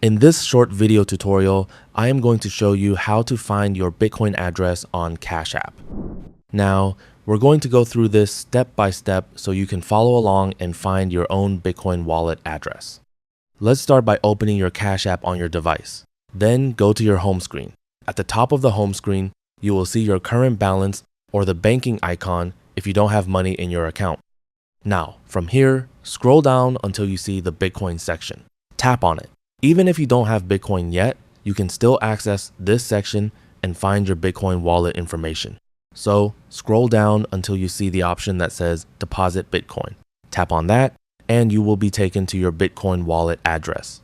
In this short video tutorial, I am going to show you how to find your Bitcoin address on Cash App. Now, we're going to go through this step by step so you can follow along and find your own Bitcoin wallet address. Let's start by opening your Cash App on your device. Then go to your home screen. At the top of the home screen, you will see your current balance or the banking icon if you don't have money in your account. Now, from here, scroll down until you see the Bitcoin section. Tap on it. Even if you don't have Bitcoin yet, you can still access this section and find your Bitcoin wallet information. So scroll down until you see the option that says Deposit Bitcoin. Tap on that and you will be taken to your Bitcoin wallet address.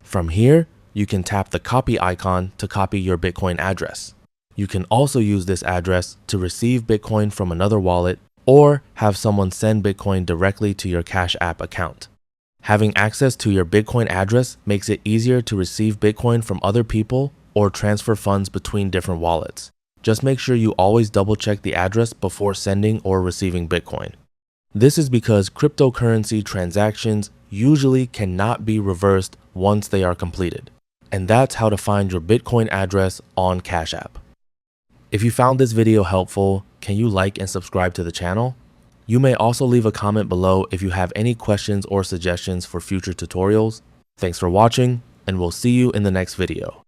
From here, you can tap the copy icon to copy your Bitcoin address. You can also use this address to receive Bitcoin from another wallet or have someone send Bitcoin directly to your Cash App account. Having access to your Bitcoin address makes it easier to receive Bitcoin from other people or transfer funds between different wallets. Just make sure you always double check the address before sending or receiving Bitcoin. This is because cryptocurrency transactions usually cannot be reversed once they are completed. And that's how to find your Bitcoin address on Cash App. If you found this video helpful, can you like and subscribe to the channel? You may also leave a comment below if you have any questions or suggestions for future tutorials. Thanks for watching, and we'll see you in the next video.